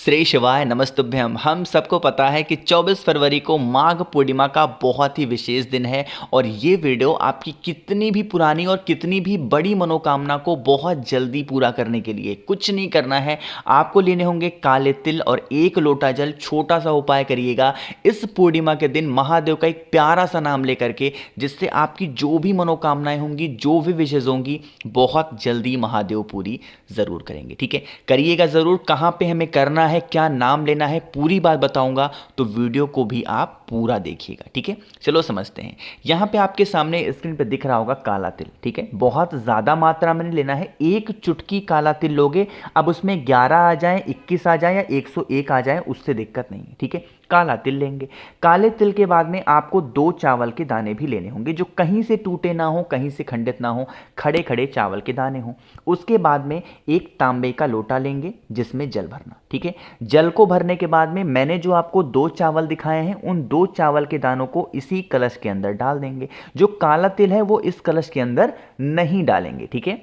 श्री शिवाय नमस्तुभ्यम। हम सबको पता है कि 24 फरवरी को माघ पूर्णिमा का बहुत ही विशेष दिन है और ये वीडियो आपकी कितनी भी पुरानी और कितनी भी बड़ी मनोकामना को बहुत जल्दी पूरा करने के लिए कुछ नहीं करना है। आपको लेने होंगे काले तिल और 1 लोटा जल। छोटा सा उपाय करिएगा इस पूर्णिमा के दिन महादेव का एक प्यारा सा नाम लेकर के, जिससे आपकी जो भी मनोकामनाएं होंगी, जो भी विशेष होंगी, बहुत जल्दी महादेव पूरी ज़रूर करेंगे। ठीक है, करिएगा ज़रूर। कहाँ पे हमें करना है, क्या नाम लेना है, पूरी बात बताऊंगा, तो वीडियो को भी आप पूरा देखिएगा। ठीक है, चलो समझते हैं। यहाँ पे आपके सामने स्क्रीन पे दिख रहा होगा काला तिल। ठीक है, बहुत ज़्यादा मात्रा में नहीं लेना है, 1 चुटकी काला तिल लोगे। अब उसमें 11 आ जाए, 21 आ जाए या 101 आ जाए, उससे दिक्कत नहीं है। ठीक है, काला तिल लेंगे। काले तिल के बाद में आपको 2 चावल के दाने भी लेने होंगे, जो कहीं से टूटे ना हो, कहीं से खंडित ना हो, खड़े खड़े चावल के दाने हों। उसके बाद में 1 तांबे का लोटा लेंगे जिसमें जल भरना। ठीक है, जल को भरने के बाद में मैंने जो आपको 2 चावल दिखाए हैं, उन 2 चावल के दानों को इसी कलश के अंदर डाल देंगे। जो काला तिल है वो इस कलश के अंदर नहीं डालेंगे। ठीक है,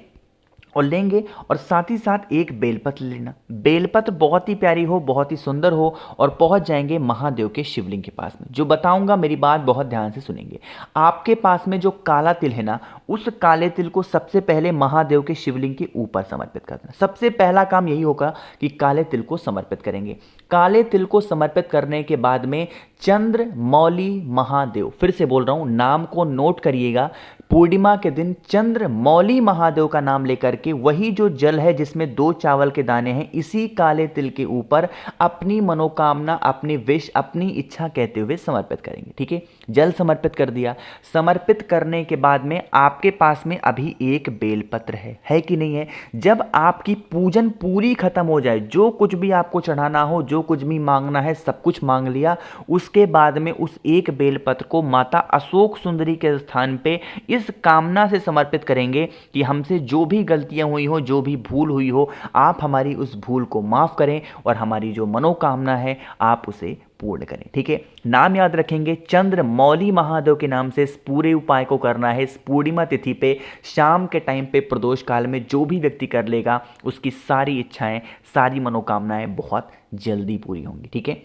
और लेंगे और साथ ही साथ 1 बेलपत्र लेना। बेलपत्र बहुत ही प्यारी हो, बहुत ही सुंदर हो, और पहुंच जाएंगे महादेव के शिवलिंग के पास में। जो बताऊंगा मेरी बात बहुत ध्यान से सुनेंगे। आपके पास में जो काला तिल है ना, उस काले तिल को सबसे पहले महादेव के शिवलिंग के ऊपर समर्पित करना। सबसे पहला काम यही होगा कि काले तिल को समर्पित करेंगे। काले तिल को समर्पित करने के बाद में चंद्र मौली महादेव, फिर से बोल रहा हूं, नाम को नोट करिएगा। पूर्णिमा के दिन चंद्र मौली महादेव का नाम लेकर के वही जो जल है जिसमें 2 चावल के दाने हैं, इसी काले तिल के ऊपर अपनी मनोकामना, अपनी विश, अपनी इच्छा कहते हुए समर्पित करेंगे। ठीक है, जल समर्पित कर दिया। समर्पित करने के बाद में आपके पास में अभी 1 बेलपत्र है कि नहीं है? जब आपकी पूजन पूरी खत्म हो जाए, जो कुछ भी आपको चढ़ाना हो, जो कुछ भी मांगना है, सब कुछ मांग लिया, उसके बाद में उस 1 बेलपत्र को माता अशोक सुंदरी के स्थान पे इस कामना से समर्पित करेंगे कि हमसे जो भी गलतियां हुई हो, जो भी भूल हुई हो, आप हमारी उस भूल को माफ़ करें और हमारी जो मनोकामना है आप उसे पूर्ण करें। ठीक है, नाम याद रखेंगे, चंद्र मौली महादेव के नाम से इस पूरे उपाय को करना है। इस पूर्णिमा तिथि पे शाम के टाइम पे प्रदोष काल में जो भी व्यक्ति कर लेगा, उसकी सारी इच्छाएं, सारी मनोकामनाएं बहुत जल्दी पूरी होंगी। ठीक है,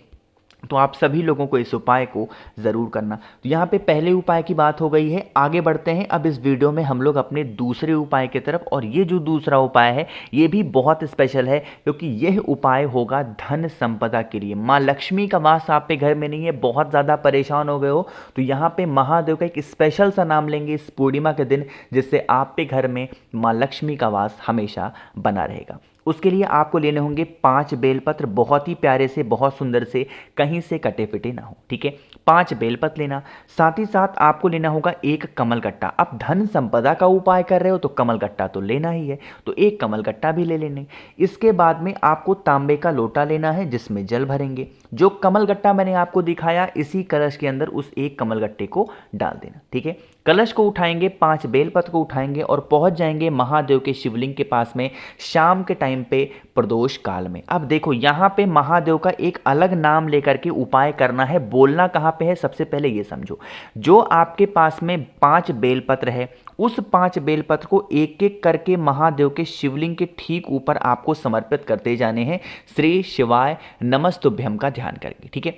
तो आप सभी लोगों को इस उपाय को ज़रूर करना। तो यहाँ पे पहले उपाय की बात हो गई है, आगे बढ़ते हैं। अब इस वीडियो में हम लोग अपने दूसरे उपाय की तरफ, और ये जो दूसरा उपाय है ये भी बहुत स्पेशल है, क्योंकि यह उपाय होगा धन संपदा के लिए। माँ लक्ष्मी का वास आप पे घर में नहीं है, बहुत ज़्यादा परेशान हो गए हो, तो यहाँ पे महादेव का एक स्पेशल सा नाम लेंगे इस पूर्णिमा के दिन, जिससे आप पे घर में माँ लक्ष्मी का वास हमेशा बना रहेगा। उसके लिए आपको लेने होंगे 5 बेलपत्र, बहुत ही प्यारे से, बहुत सुंदर से, कहीं से कटे फिटे ना हो। ठीक है, 5 बेलपत्र लेना। साथ ही साथ आपको लेना होगा 1 कमलगट्टा। अब धन संपदा का उपाय कर रहे हो तो कमलगट्टा तो लेना ही है, तो 1 कमलगट्टा भी ले लेने। इसके बाद में आपको तांबे का लोटा लेना है जिसमें जल भरेंगे। जो कमलगट्टा मैंने आपको दिखाया, इसी कलश के अंदर उस 1 कमलगट्टे को डाल देना। ठीक है, कलश को उठाएंगे, 5 बेलपत्र को उठाएंगे और पहुंच जाएंगे महादेव के शिवलिंग के पास में शाम के टाइम पे प्रदोष काल में। अब देखो, यहाँ पे महादेव का एक अलग नाम लेकर के उपाय करना है। बोलना कहाँ पे है, सबसे पहले ये समझो। जो आपके पास में 5 बेलपत्र है, उस 5 बेलपत्र को एक एक करके महादेव के शिवलिंग के ठीक ऊपर आपको समर्पित करते जाने हैं, श्री शिवाय नमस्तुभ्यम का ध्यान करके। ठीक है,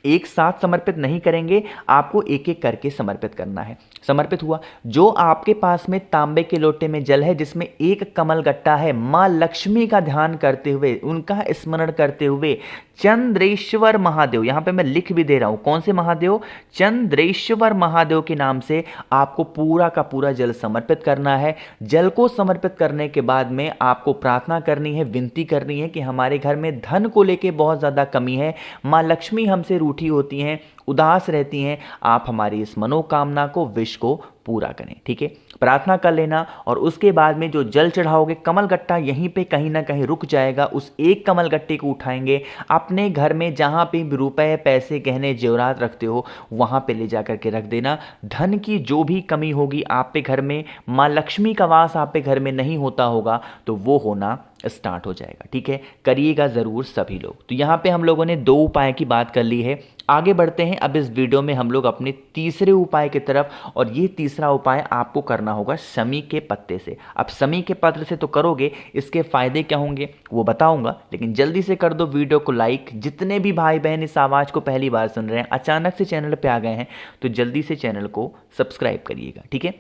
एक साथ समर्पित नहीं करेंगे, आपको एक एक करके समर्पित करना है। समर्पित हुआ। जो आपके पास में तांबे के लोटे में जल है जिसमें 1 कमलगट्टा है, माँ लक्ष्मी का ध्यान करते हुए, उनका स्मरण करते हुए चंद्रेश्वर महादेव, यहाँ पे मैं लिख भी दे रहा हूँ, कौन से महादेव? चंद्रेश्वर महादेव के नाम से आपको पूरा का पूरा जल समर्पित करना है। जल को समर्पित करने के बाद में आपको प्रार्थना करनी है, विनती करनी है कि हमारे घर में धन को लेके बहुत ज़्यादा कमी है, माँ लक्ष्मी हमसे रूठी होती हैं, उदास रहती हैं, आप हमारी इस मनोकामना को, विश को पूरा करें। ठीक है, प्रार्थना कर लेना। और उसके बाद में जो जल चढ़ाओगे, कमलगट्टा यहीं पे कहीं ना कहीं रुक जाएगा। उस 1 कमलगट्टे को उठाएंगे, अपने घर में जहाँ पे भी रुपए, पैसे, गहने, जेवरात रखते हो, वहाँ पे ले जा करके रख देना। धन की जो भी कमी होगी आप पे घर में, माँ लक्ष्मी का वास आप पे घर में नहीं होता होगा, तो वो होना स्टार्ट हो जाएगा। ठीक है, करिएगा ज़रूर सभी लोग। तो यहाँ पे हम लोगों ने 2 उपाय की बात कर ली है। आगे बढ़ते हैं अब इस वीडियो में हम लोग अपने तीसरे उपाय की तरफ, और ये तीसरा उपाय आपको करना होगा समी के पत्ते से। अब समी के पत्र से तो करोगे, इसके फायदे क्या होंगे वो बताऊंगा, लेकिन जल्दी से कर दो वीडियो को लाइक। जितने भी भाई बहन इस आवाज़ को पहली बार सुन रहे हैं, अचानक से चैनल पे आ गए हैं, तो जल्दी से चैनल को सब्सक्राइब करिएगा, ठीक है।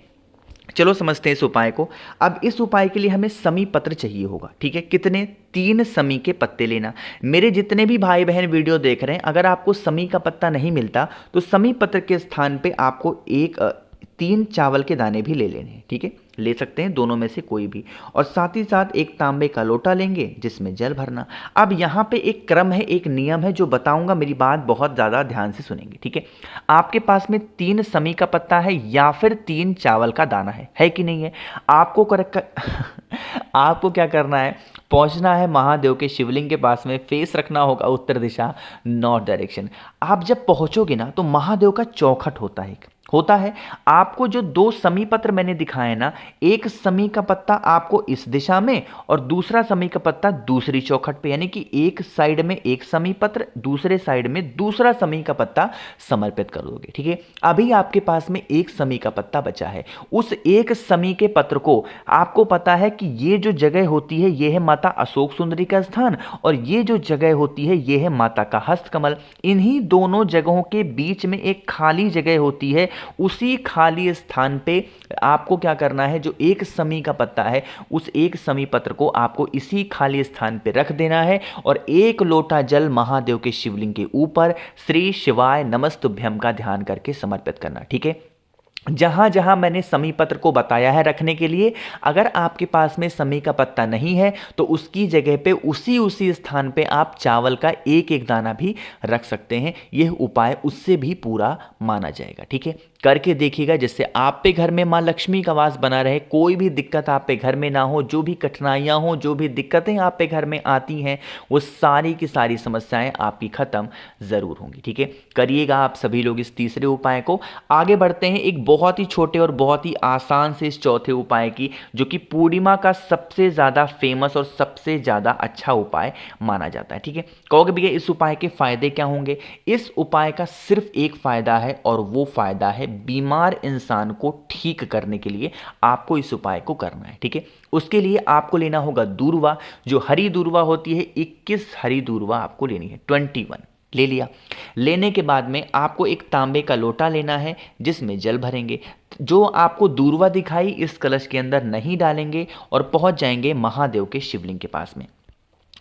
चलो समझते हैं इस उपाय को। अब इस उपाय के लिए हमें समी पत्र चाहिए होगा, ठीक है। कितने? 3 समी के पत्ते लेना। मेरे जितने भी भाई बहन वीडियो देख रहे हैं, अगर आपको समी का पत्ता नहीं मिलता तो समी पत्र के स्थान पे आपको 3 चावल के दाने भी ले लेने हैं, ठीक है। ले सकते हैं दोनों में से कोई भी, और साथ ही साथ एक तांबे का लोटा लेंगे जिसमें जल भरना। अब यहाँ पे एक क्रम है, एक नियम है जो बताऊंगा, मेरी बात बहुत ज़्यादा ध्यान से सुनेंगे, ठीक है। आपके पास में 3 समी का पत्ता है या फिर 3 चावल का दाना है कि नहीं है? आपको आपको क्या करना है, पहुंचना है महादेव के शिवलिंग के पास में, फेस रखना होगा उत्तर दिशा, नॉर्थ डायरेक्शन। आप जब पहुंचोगे ना तो महादेव का चौखट होता है। आपको जो 2 समी पत्र मैंने दिखाए ना, एक समी का पत्ता आपको इस दिशा में और दूसरा समी का पत्ता दूसरी चौखट पे, यानी कि एक साइड में एक समी पत्र, दूसरे साइड में दूसरा समी का पत्ता समर्पित कर दोगे, ठीक है। अभी आपके पास में एक समी का पत्ता बचा है। उस एक समी के पत्र को, आपको पता है कि ये जो जगह होती है ये है माता अशोक सुंदरी का स्थान, और ये जो जगह होती है ये है माता का हस्तकमल। इन्हीं दोनों जगहों के बीच में एक खाली जगह होती है। उसी खाली स्थान पे आपको क्या करना है, जो एक समी का पत्ता है उस एक समी पत्र को आपको इसी खाली स्थान पे रख देना है, और 1 लोटा जल महादेव के शिवलिंग के ऊपर श्री शिवाय नमस्तुभ्यम का ध्यान करके समर्पित करना, ठीक है। जहां जहां मैंने समी पत्र को बताया है रखने के लिए, अगर आपके पास में समी का पत्ता नहीं है तो उसकी जगह पे उसी स्थान पे आप चावल का एक एक दाना भी रख सकते हैं। यह उपाय उससे भी पूरा माना जाएगा, ठीक है। करके देखिएगा, जिससे आप पे घर में माँ लक्ष्मी का वास बना रहे, कोई भी दिक्कत आप पे घर में ना हो, जो भी कठिनाइयाँ हो, जो भी दिक्कतें आप पे घर में आती हैं, वो सारी की सारी समस्याएं आपकी खत्म ज़रूर होंगी, ठीक है। करिएगा आप सभी लोग इस तीसरे उपाय को। आगे बढ़ते हैं एक बहुत ही छोटे और बहुत ही आसान से इस चौथे उपाय की, जो कि पूर्णिमा का सबसे ज़्यादा फेमस और सबसे ज़्यादा अच्छा उपाय माना जाता है, ठीक है। कहोगे भैया इस उपाय के फायदे क्या होंगे? इस उपाय का सिर्फ एक फायदा है, और वो फायदा है बीमार इंसान को ठीक करने के लिए आपको इस उपाय को करना है, ठीक है। उसके लिए आपको लेना होगा दूर्वा, जो हरी दूर्वा होती है, 21 हरी दूर्वा आपको लेनी है, 21 ले लिया। लेने के बाद में आपको एक तांबे का लोटा लेना है जिसमें जल भरेंगे। जो आपको दूर्वा दिखाई इस कलश के अंदर नहीं डालेंगे, और पहुंच जाएंगे महादेव के शिवलिंग के पास में।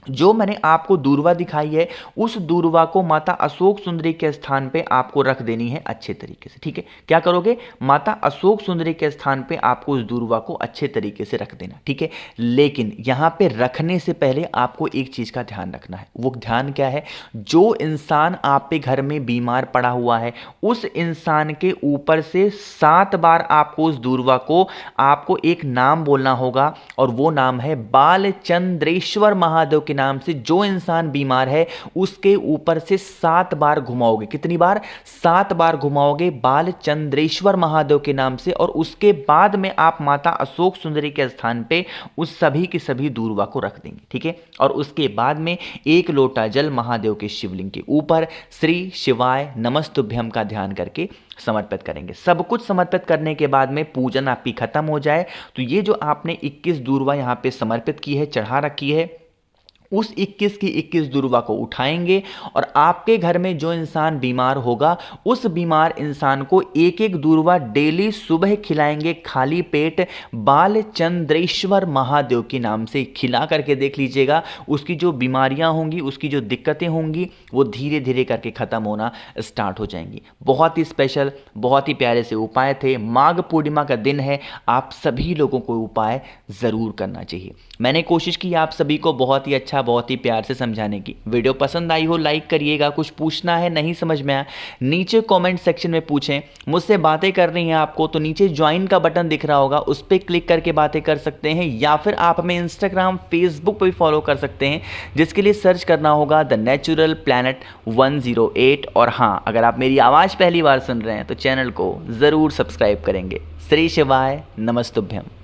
जो मैंने आपको दूर्वा दिखाई है उस दूर्वा को माता अशोक सुंदरी के स्थान पे आपको रख देनी है अच्छे तरीके से, ठीक है। क्या करोगे? माता अशोक सुंदरी के स्थान पे आपको उस दूर्वा को अच्छे तरीके से रख देना, ठीक है। लेकिन यहाँ पे रखने से पहले आपको एक चीज़ का ध्यान रखना है। वो ध्यान क्या है? जो इंसान आप पे घर में बीमार पड़ा हुआ है, उस इंसान के ऊपर से 7 बार आपको उस दूर्वा को, आपको एक नाम बोलना होगा, और वो नाम है बालचंद्रेश्वर महादेव के नाम से। जो इंसान बीमार है उसके ऊपर से 7 बार घुमाओगे। कितनी बार? 7 बार घुमाओगे बालचंद्रेश्वर महादेव के नाम से, और उसके बाद में आप माता अशोक सुंदरी के स्थान पे उस सभी की सभी दूर्वा को रख देंगे, ठीक है। और उसके बाद में 1 लोटा जल महादेव के शिवलिंग के ऊपर श्री शिवाय नमस्तुभ्यम का ध्यान करके समर्पित करेंगे। सब कुछ समर्पित करने के बाद में पूजन आपकी खत्म हो जाए तो ये जो आपने 21 दूर्वा यहाँ पे समर्पित की है, चढ़ा रखी है, उस 21 की 21 दूर्वा को उठाएंगे, और आपके घर में जो इंसान बीमार होगा उस बीमार इंसान को एक एक दूर्वा डेली सुबह खिलाएंगे खाली पेट, बालचंद्रेश्वर महादेव के नाम से खिला करके देख लीजिएगा। उसकी जो बीमारियां होंगी, उसकी जो दिक्कतें होंगी, वो धीरे धीरे करके ख़त्म होना स्टार्ट हो जाएंगी। बहुत ही स्पेशल, बहुत ही प्यारे से उपाय थे। माघ पूर्णिमा का दिन है, आप सभी लोगों को उपाय ज़रूर करना चाहिए। मैंने कोशिश की आप सभी को बहुत ही अच्छा, बहुत ही प्यार से समझाने की। वीडियो पसंद आई हो लाइक करिएगा। कुछ पूछना है, नहीं समझ में आया, नीचे कमेंट सेक्शन में पूछें। मुझसे बातें करनी है आपको तो नीचे ज्वाइन का बटन दिख रहा होगा, उस पर क्लिक करके बातें कर सकते हैं, या फिर आप हमें इंस्टाग्राम फेसबुक पर भी फॉलो कर सकते हैं, जिसके लिए सर्च करना होगा द नेचुरल प्लैनेट 108। और हाँ, अगर आप मेरी आवाज़ पहली बार सुन रहे हैं तो चैनल को ज़रूर सब्सक्राइब करेंगे। श्री शिवाय नमस्तुभ्यम।